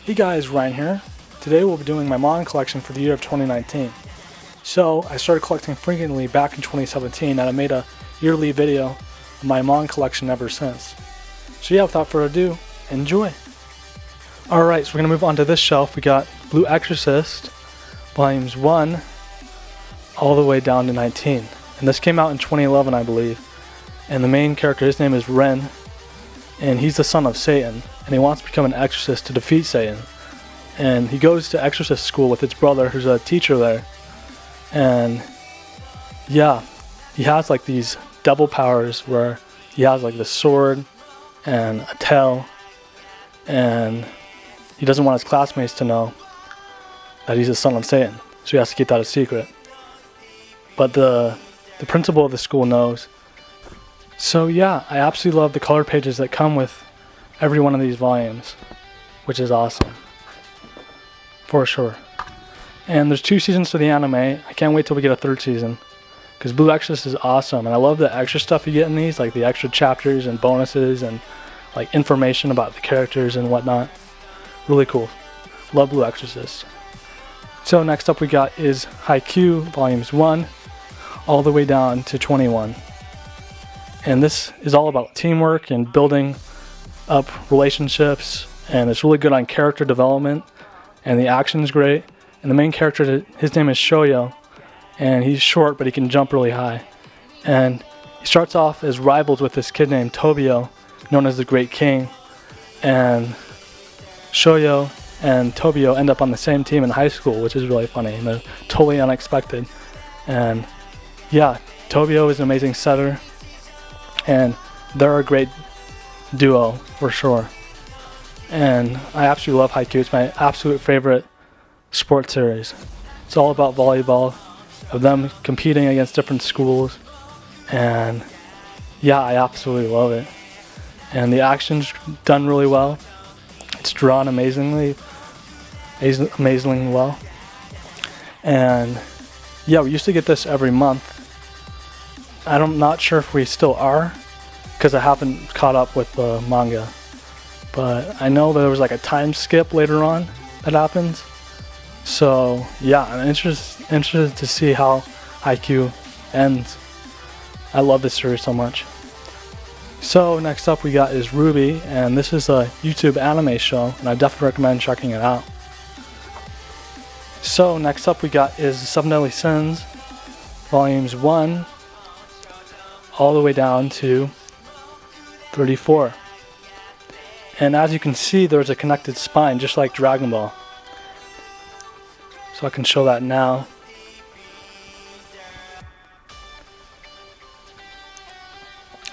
Hey guys, Ryan here. Today we'll be doing my manga collection for the year of 2019. So, I started collecting frequently back in 2017 and I made a yearly video of my manga collection ever since. So yeah, without further ado, enjoy! Alright, so we're going to move on to this shelf. We got Blue Exorcist, volumes 1 all the way down to 19. And this came out in 2011, I believe. And the main character, his name is Ren, and he's the son of Satan, and he wants to become an exorcist to defeat Satan. And he goes to exorcist school with his brother, who's a teacher there. And yeah, he has like these devil powers where he has like the sword and a tail, and he doesn't want his classmates to know that he's the son of Satan, so he has to keep that a secret. But the principal of the school knows. So yeah, I absolutely love the color pages that come with every one of these volumes, which is awesome, for sure. And there's 2 seasons to the anime. I can't wait till we get a 3rd season, because Blue Exorcist is awesome, and I love the extra stuff you get in these, like the extra chapters and bonuses and like information about the characters and whatnot. Really cool. Love Blue Exorcist. So next up we got is Haikyuu volumes 1 all the way down to 21. And this is all about teamwork and building up relationships, and it's really good on character development, and the action's great. And the main character, his name is Shoyo, and he's short but he can jump really high. And he starts off as rivals with this kid named Tobio, known as the Great King. And Shoyo and Tobio end up on the same team in high school, which is really funny, and they're totally unexpected. And yeah, Tobio is an amazing setter, and they're a great duo for sure. And I absolutely love Haikyuu. It's my absolute favorite sports series. It's all about volleyball, of them competing against different schools, and yeah, I absolutely love it. And the action's done really well. It's drawn amazingly well. And yeah, we used to get this every month. I'm not sure if we still are, because I haven't caught up with the manga. But I know that there was like a time skip later on that happens. So yeah, I'm interested to see how Haikyuu ends. I love this series so much. So next up we got is Ruby, and this is a YouTube anime show, and I definitely recommend checking it out. So next up we got is Seven Deadly Sins, volumes 1 all the way down to 34. And as you can see, there's a connected spine, just like Dragon Ball. So I can show that now.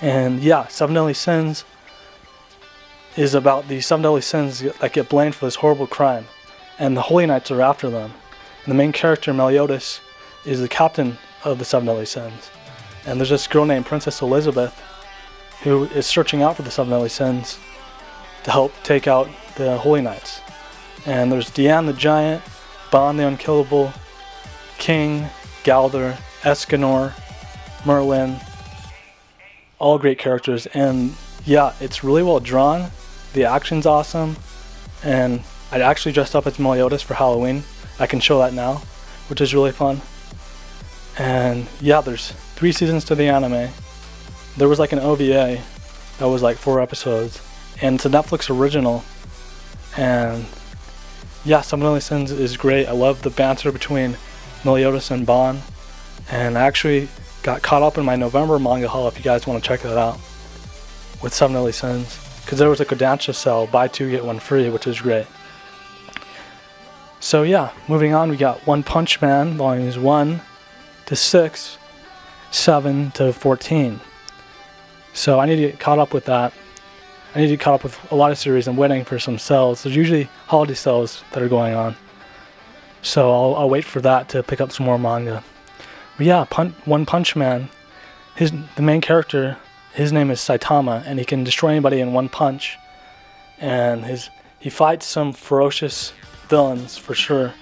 And yeah, Seven Deadly Sins is about the 7 deadly sins that get blamed for this horrible crime, and the Holy Knights are after them. And the main character, Meliodas, is the captain of the 7 deadly sins. And there's this girl named Princess Elizabeth who is searching out for the 7 deadly sins to help take out the Holy Knights. And there's Diane the Giant, Bon the Unkillable, King, Galder, Escanor, Merlin, all great characters. And yeah, it's really well drawn, the action's awesome, and I actually dressed up as Meliodas for Halloween. I can show that now, which is really fun. And yeah, there's 3 seasons to the anime. There was like an OVA that was like 4 episodes, and it's a Netflix original. And yeah, Seven Deadly Sins is great. I love the banter between Meliodas and Bon, and I actually got caught up in my November manga haul if you guys want to check that out with Seven Deadly Sins, because there was a Kodansha sale, buy 2 get 1 free, which is great. So yeah, moving on, we got One Punch Man volumes 1 to 6, 7 to 14. So I need to get caught up with that. I need to get caught up with a lot of series. I'm waiting for some sales. There's usually holiday sales that are going on, so I'll wait for that to pick up some more manga. But yeah, One Punch Man, the main character, his name is Saitama, and he can destroy anybody in one punch. And he fights some ferocious villains for sure.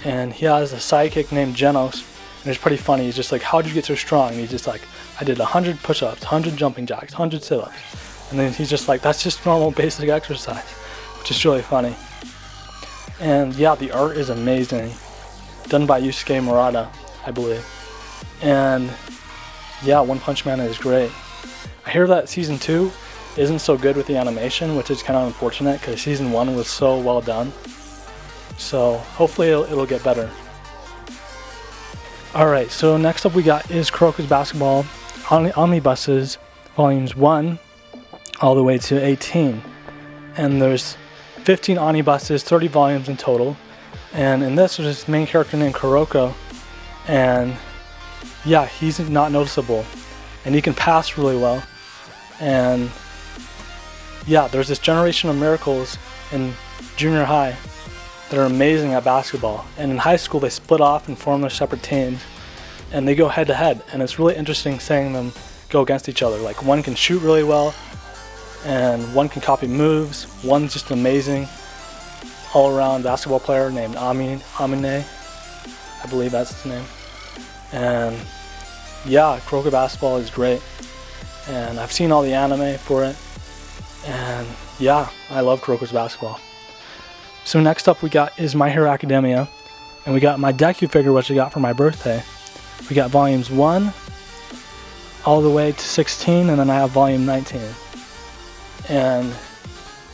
And he has a sidekick named Genos, and it's pretty funny. He's just like, how'd you get so strong? And he's just like, I did 100 push-ups, 100 jumping jacks, 100 sit-ups. And then he's just like, that's just normal basic exercise, which is really funny. And yeah, the art is amazing. Done by Yusuke Murata, I believe. And yeah, One Punch Man is great. I hear that season 2 isn't so good with the animation, which is kind of unfortunate because season 1 was so well done. So hopefully it'll get better. Alright, so next up we got is Kuroko's Basketball Omnibuses Volumes 1 all the way to 18. And there's 15 omnibuses, 30 volumes in total. And in this, there's this main character named Kuroko. And yeah, he's not noticeable. And he can pass really well. And yeah, there's this generation of miracles in junior high that are amazing at basketball. And in high school, they split off and form their separate teams. And they go head to head. And it's really interesting seeing them go against each other. Like, one can shoot really well, and one can copy moves. One's just an amazing all-around basketball player named Amine. I believe that's his name. And yeah, Kuroko Basketball is great. And I've seen all the anime for it. And yeah, I love Kuroko's Basketball. So next up we got is My Hero Academia. And we got my DEKU figure, which I got for my birthday. We got volumes 1 all the way to 16, and then I have volume 19. And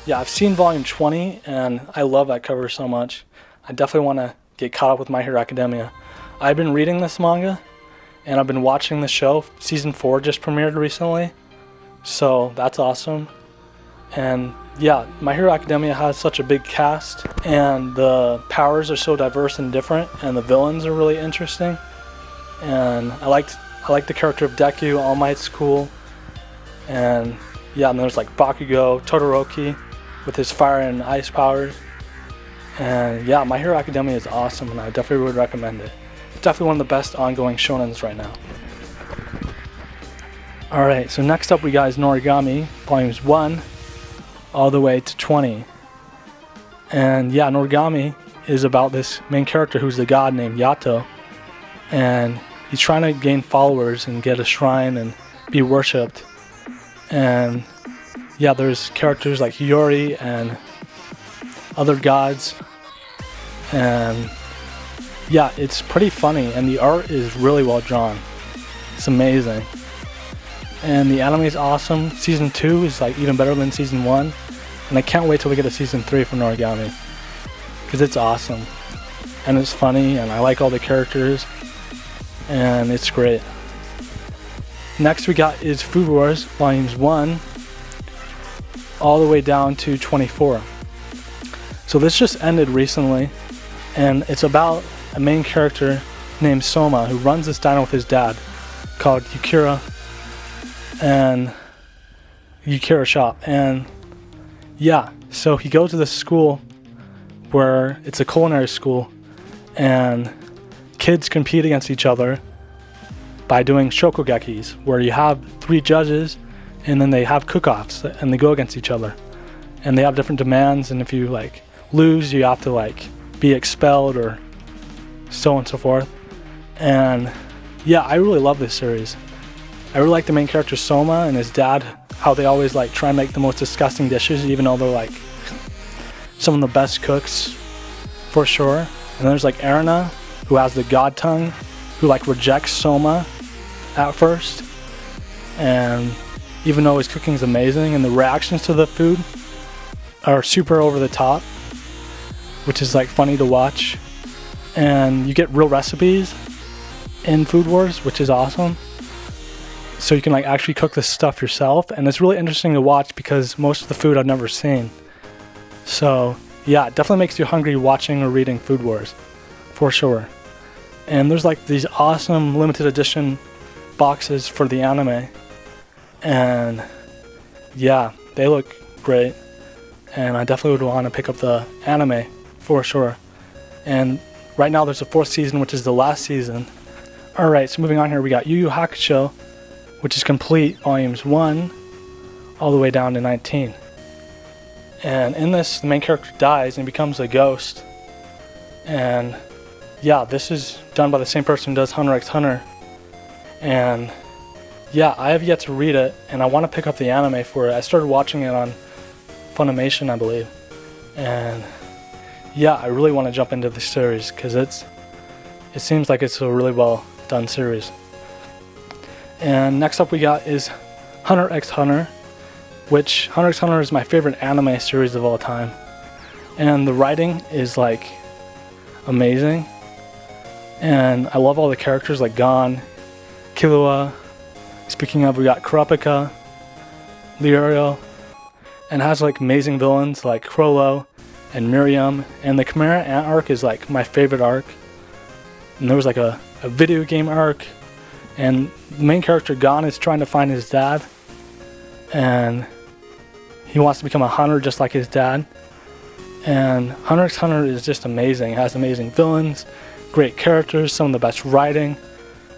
yeah, I've seen volume 20, and I love that cover so much. I definitely want to get caught up with My Hero Academia. I've been reading this manga, and I've been watching the show. Season 4 just premiered recently, so that's awesome. And yeah, My Hero Academia has such a big cast, and the powers are so diverse and different, and the villains are really interesting. And I like the character of DEKU. All Might's cool. And yeah, and there's like Bakugo, Todoroki with his fire and ice powers. And yeah, My Hero Academia is awesome, and I definitely would recommend it. It's definitely one of the best ongoing shonens right now. Alright, so next up we got is NORAGAMI, volumes 1 all the way to 20. And yeah, NORAGAMI is about this main character who's the god named Yato. And he's trying to gain followers and get a shrine and be worshipped. And yeah, there's characters like Hiyori and other gods. And yeah, it's pretty funny, and the art is really well drawn. It's amazing. And the anime is awesome. Season 2 is like even better than Season 1. And I can't wait till we get a Season 3 for NORAGAMI, because it's awesome. And it's funny, and I like all the characters. And it's great. Next we got is Food Wars volumes 1 all the way down to 24. So this just ended recently, and it's about a main character named Soma who runs this diner with his dad called Yukira Shop. And yeah, so he goes to this school where it's a culinary school, and kids compete against each other by doing shokugekis, where you have 3 judges and then they have cook-offs and they go against each other. And they have different demands, and if you like lose, you have to like be expelled or so on and so forth. And yeah, I really love this series. I really like the main character Soma and his dad, how they always like try and make the most disgusting dishes, even though they're like some of the best cooks for sure. And there's like Erina, who has the god tongue, who like rejects Soma at first, and even though his cooking is amazing, and the reactions to the food are super over the top, which is like funny to watch. And you get real recipes in Food Wars, which is awesome. So you can like actually cook this stuff yourself, and it's really interesting to watch because most of the food I've never seen. So yeah, it definitely makes you hungry watching or reading Food Wars, for sure. And there's like these awesome limited edition boxes for the anime, and yeah, they look great, and I definitely would want to pick up the anime for sure. And right now there's a 4th season, which is the last season. Alright, so moving on here, we got Yu Yu Hakusho, which is complete, volumes 1 all the way down to 19. And in this, the main character dies and becomes a ghost. And yeah, this is done by the same person who does Hunter x Hunter. And yeah, I have yet to read it, and I want to pick up the anime for it. I started watching it on Funimation, I believe. And yeah, I really want to jump into this series because it seems like it's a really well done series. And next up we got is Hunter x Hunter, which Hunter x Hunter is my favorite anime series of all time. And the writing is like amazing. And I love all the characters like Gon, Killua. Speaking of, we got Kurapika, Lirio, and it has like amazing villains like Chrollo and Miriam. And the Chimera Ant arc is like my favorite arc. And there was like a video game arc, and the main character Gon is trying to find his dad, and he wants to become a hunter just like his dad. And Hunter x Hunter is just amazing. It has amazing villains, great characters, some of the best writing,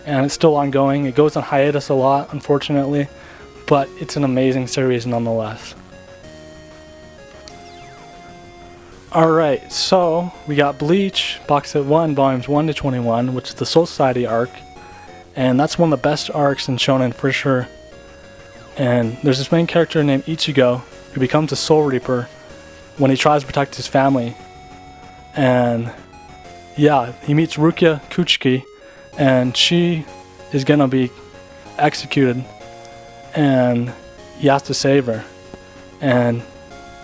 and it's still ongoing. It goes on hiatus a lot, unfortunately, but it's an amazing series nonetheless. Alright, so we got Bleach, Box Set 1, Volumes 1 to 21, which is the Soul Society arc, and that's one of the best arcs in Shonen for sure. And there's this main character named Ichigo who becomes a Soul Reaper when he tries to protect his family. And yeah, he meets Rukia Kuchiki, and she is gonna be executed, and he has to save her. And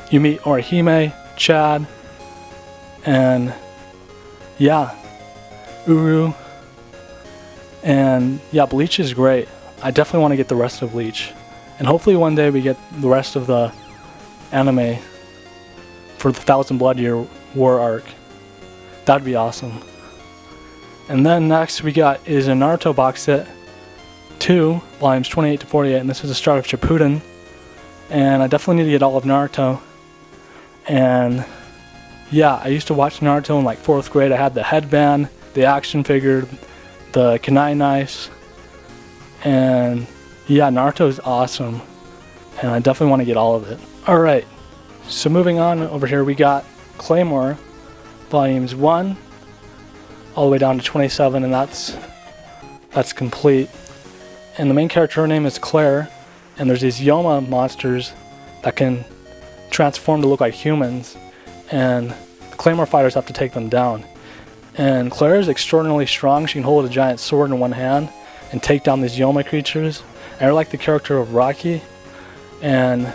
you meet Orihime, Chad, and yeah, Uru. And yeah, Bleach is great. I definitely want to get the rest of Bleach, and hopefully one day we get the rest of the anime for the Thousand Blood Year War arc. That'd be awesome. And then next we got is a Naruto box set 2, volumes 28 to 48, and this is the start of Shippuden. And I definitely need to get all of Naruto. And yeah, I used to watch Naruto in like 4th grade. I had the headband, the action figure, the kunai knives, and yeah, Naruto is awesome, and I definitely want to get all of it. Alright, so moving on over here, we got Claymore, volumes 1 all the way down to 27, and that's complete. And the main character, her name is Claire, and there's these Yoma monsters that can transform to look like humans, and the Claymore fighters have to take them down. And Claire is extraordinarily strong. She can hold a giant sword in one hand and take down these Yoma creatures. And I like the character of Rocky, and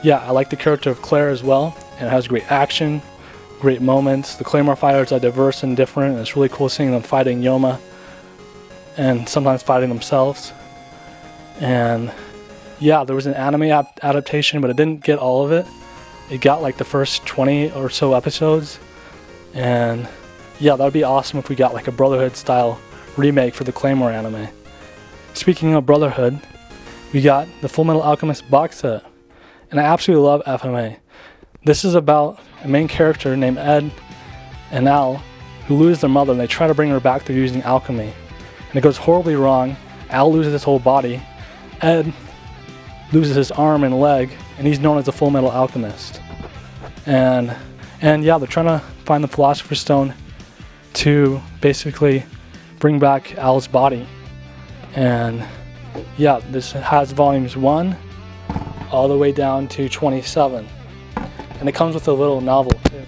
yeah, I like the character of Claire as well, and it has great action, great moments. The Claymore fighters are diverse and different, and it's really cool seeing them fighting Yoma and sometimes fighting themselves. And yeah, there was an anime adaptation, but it didn't get all of it. It got like the first 20 or so episodes, and yeah, that would be awesome if we got like a Brotherhood style remake for the Claymore anime. Speaking of Brotherhood, we got the Fullmetal Alchemist box set, and I absolutely love FMA. This is about a main character named Ed and Al who lose their mother, and they try to bring her back through using alchemy. And it goes horribly wrong. Al loses his whole body. Ed loses his arm and leg, and he's known as the Fullmetal Alchemist. And yeah, they're trying to find the Philosopher's Stone to basically bring back Al's body. And yeah, this has volumes 1 all the way down to 27. And it comes with a little novel too,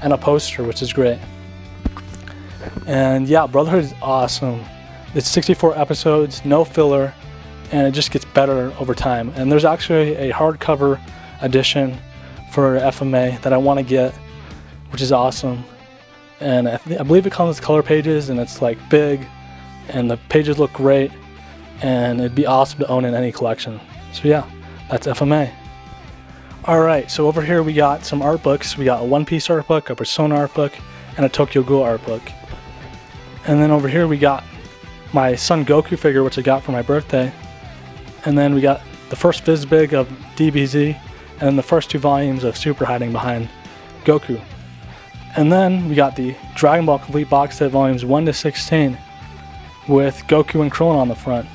and a poster, which is great. And yeah, Brotherhood is awesome. It's 64 episodes, no filler, and it just gets better over time. And there's actually a hardcover edition for FMA that I want to get, which is awesome. And I believe it comes with color pages, and it's like big, and the pages look great, and it'd be awesome to own in any collection. So yeah, that's FMA. Alright, so over here we got some art books. We got a One Piece art book, a Persona art book, and a Tokyo Ghoul art book. And then over here we got my son Goku figure, which I got for my birthday. And then we got the first Fizbig of DBZ, and then the first 2 volumes of Super Hiding Behind Goku. And then we got the Dragon Ball Complete box set volumes 1 to 16 with Goku and Krillin on the front.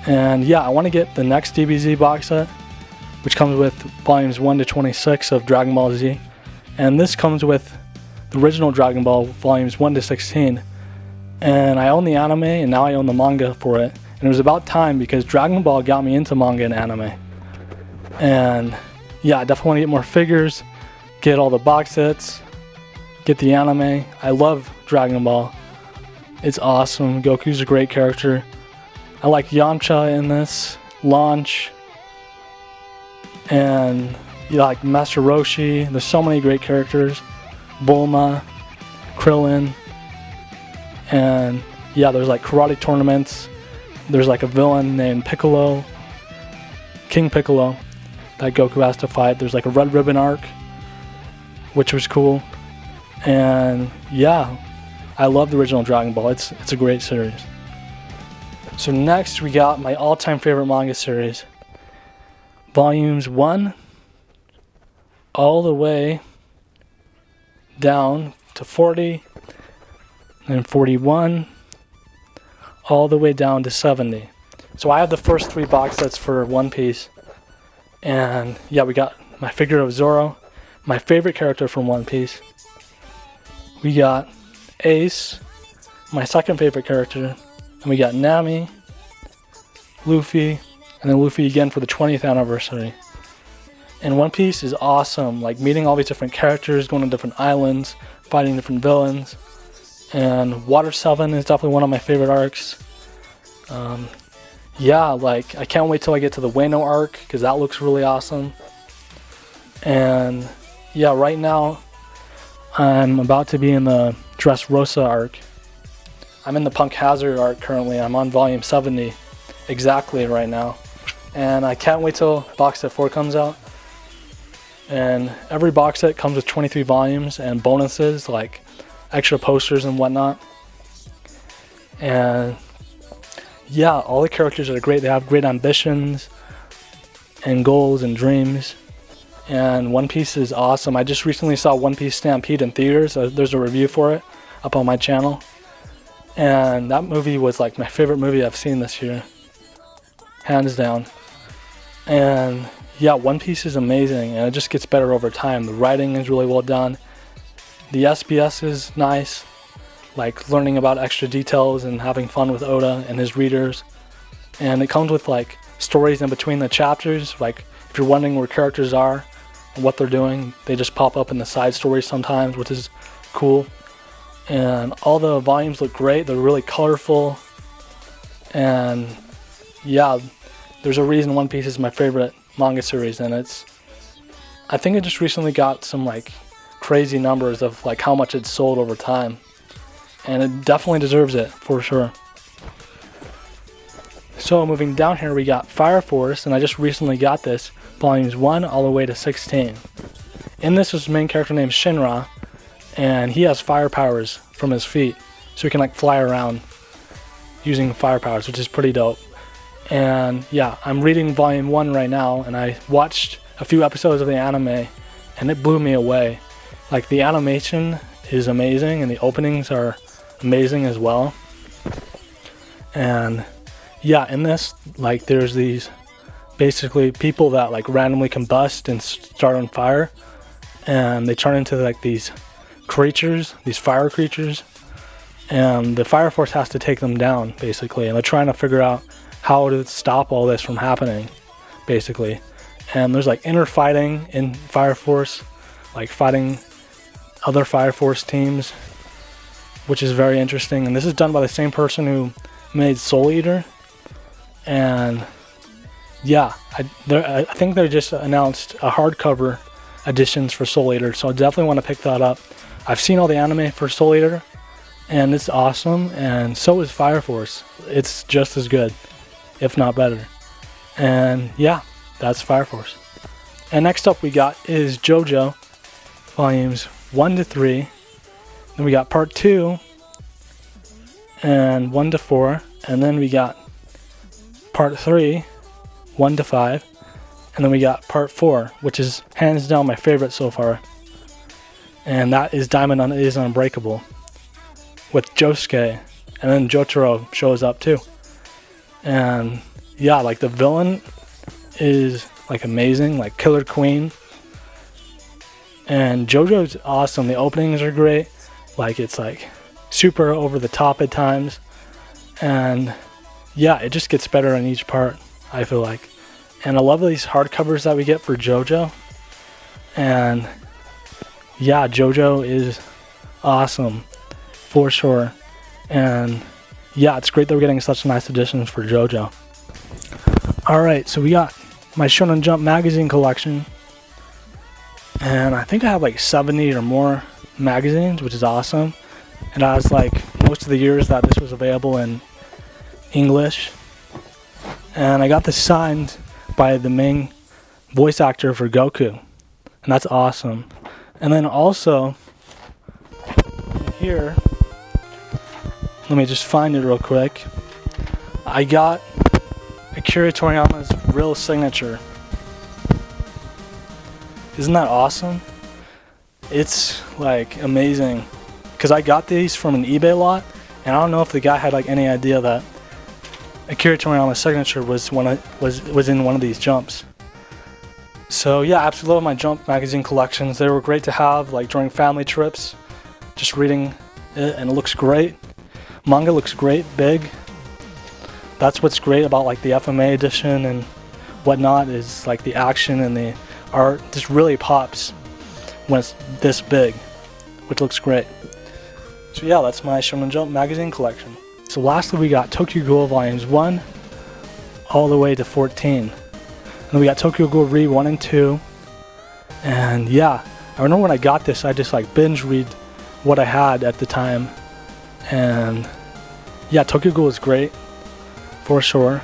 And yeah, I want to get the next DBZ box set, which comes with volumes 1 to 26 of Dragon Ball Z. And this comes with the original Dragon Ball volumes 1 to 16. And I own the anime, and now I own the manga for it. And it was about time, because Dragon Ball got me into manga and anime. And yeah, I definitely want to get more figures, get all the box sets, get the anime. I love Dragon Ball. It's awesome. Goku's a great character. I like Yamcha in this, Launch, and you like Master Roshi. There's so many great characters. Bulma, Krillin, and yeah, there's like karate tournaments. There's like a villain named Piccolo, King Piccolo, that Goku has to fight. There's like a Red Ribbon arc, which was cool. And yeah, I love the original Dragon Ball. It's a great series. So next we got my all-time favorite manga series, volumes 1 all the way down to 40, and 41 all the way down to 70. So I have the first 3 box sets for One Piece, and yeah, we got my figure of Zoro, my favorite character from One Piece. We got Ace, my second favorite character, and we got Nami, Luffy, and then Luffy again for the 20th anniversary. And One Piece is awesome, like meeting all these different characters, going to different islands, fighting different villains. And Water 7 is definitely one of my favorite arcs. Yeah, like I can't wait till I get to the Wano arc, because that looks really awesome. And yeah, right now I'm about to be in the Dressrosa arc. I'm in the Punk Hazard arc currently. I'm on volume 70 exactly right now. And I can't wait till box set 4 comes out. And every box set comes with 23 volumes and bonuses like extra posters and whatnot. And yeah, all the characters are great. They have great ambitions and goals and dreams. And One Piece is awesome. I just recently saw One Piece Stampede in theaters. There's a review for it up on my channel. And that movie was like my favorite movie I've seen this year, hands down. And yeah, One Piece is amazing, and it just gets better over time. The writing is really well done. The SBS is nice, like learning about extra details and having fun with Oda and his readers. And it comes with like stories in between the chapters. Like if you're wondering where characters are and what they're doing, they just pop up in the side stories sometimes, which is cool. And all the volumes look great. They're really colorful. And yeah, there's a reason One Piece is my favorite manga series, and I think it just recently got some like crazy numbers of like how much it's sold over time, and it definitely deserves it for sure. So moving down here, we got Fire Force, and I just recently got this, volumes 1 all the way to 16. In this is a main character named Shinra, and he has fire powers from his feet, so he can like fly around using fire powers, which is pretty dope. And yeah, I'm reading volume 1 right now, and I watched a few episodes of the anime, and it blew me away. Like the animation is amazing, and the openings are amazing as well. And yeah, in this, like there's these basically people that like randomly combust and start on fire, and they turn into like these creatures, these fire creatures, and the Fire Force has to take them down basically, and they're trying to figure out how to stop all this from happening basically. And there's like inner fighting in Fire Force, like fighting other Fire Force teams, which is very interesting. And this is done by the same person who made Soul Eater. And yeah, I think they just announced a hardcover editions for Soul Eater, so I definitely want to pick that up. I've seen all the anime for Soul Eater, and it's awesome, and so is Fire Force. It's just as good, if not better. And yeah, that's Fire Force. And next up we got is JoJo, volumes 1 to 3. Then we got part 2, and 1 to 4. And then we got part 3, 1 to 5. And then we got part 4, which is hands down my favorite so far. And that is Diamond is Unbreakable, with Josuke. And then Jotaro shows up too. And yeah, like the villain is like amazing, like Killer Queen. And JoJo's awesome. The openings are great. Like it's like super over the top at times. And yeah, it just gets better in each part, I feel like. And I love these hardcovers that we get for JoJo. And yeah, JoJo is awesome for sure. And yeah, it's great that we're getting such nice editions for JoJo. Alright, so we got my Shonen Jump magazine collection, and I think I have like 70 or more magazines, which is awesome. And I was like most of the years that this was available in English, and I got this signed by the main voice actor for Goku, and that's awesome. And then also here, let me just find it real quick, I got Akira Toriyama's real signature. Isn't that awesome? It's like amazing, because I got these from an eBay lot, and I don't know if the guy had like any idea that Akira Toriyama's signature was in one of these jumps. So yeah, I absolutely love my Jump magazine collections. They were great to have like during family trips, just reading it, and it looks great. Manga looks great, big. That's what's great about like the FMA edition and whatnot, is like the action and the art just really pops when it's this big, which looks great. So yeah, that's my Shonen Jump magazine collection. So lastly, we got Tokyo Ghoul Volumes 1 all the way to 14. And we got Tokyo Ghoul Re 1 and 2. And yeah, I remember when I got this, I just like binge read what I had at the time. And yeah, Tokyo Ghoul is great for sure.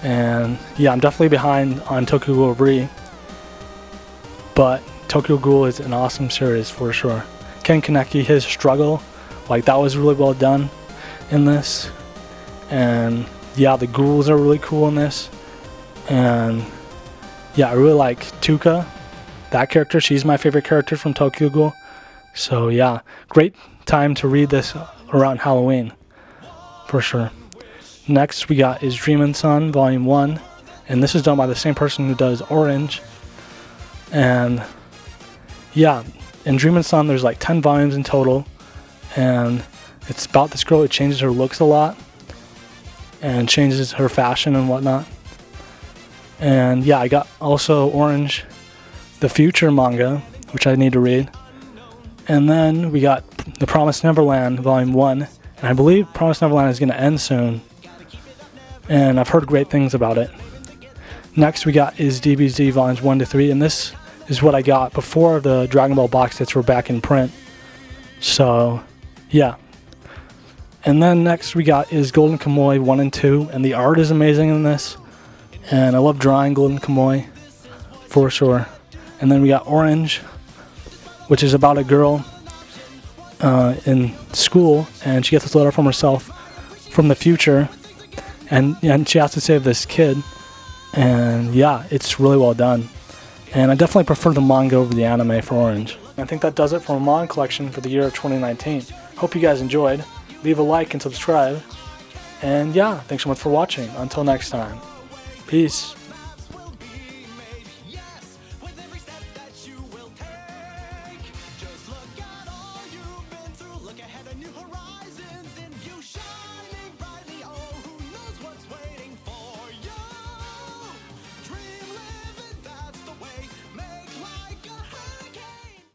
And yeah, I'm definitely behind on Tokyo Ghoul Re, but Tokyo Ghoul is an awesome series for sure. Ken Kaneki, his struggle, like that was really well done in this. And yeah, the ghouls are really cool in this. And yeah, I really like Tuka, that character. She's my favorite character from Tokyo Ghoul. So yeah, great time to read this around Halloween for sure. Next we got is Dreamin' Sun Volume 1, and this is done by the same person who does Orange. And yeah, in Dreamin' Sun there's like 10 volumes in total, and it's about this girl who changes her looks a lot and changes her fashion and whatnot. And yeah, I got also Orange the Future manga, which I need to read. And then we got The Promised Neverland Volume 1, and I believe Promised Neverland is going to end soon, and I've heard great things about it. Next we got is DBZ Volumes 1 to 3, and this is what I got before the Dragon Ball box sets were back in print. So yeah. And then next we got is Golden Kamuy 1 and 2, and the art is amazing in this, and I love drawing Golden Kamuy for sure. And then we got Orange, which is about a girl in school, and she gets this letter from herself from the future, and she has to save this kid. And yeah, it's really well done, and I definitely prefer the manga over the anime for Orange. I think that does it for my manga collection for the year of 2019. Hope you guys enjoyed. Leave a like and subscribe, and yeah, thanks so much for watching. Until next time, peace.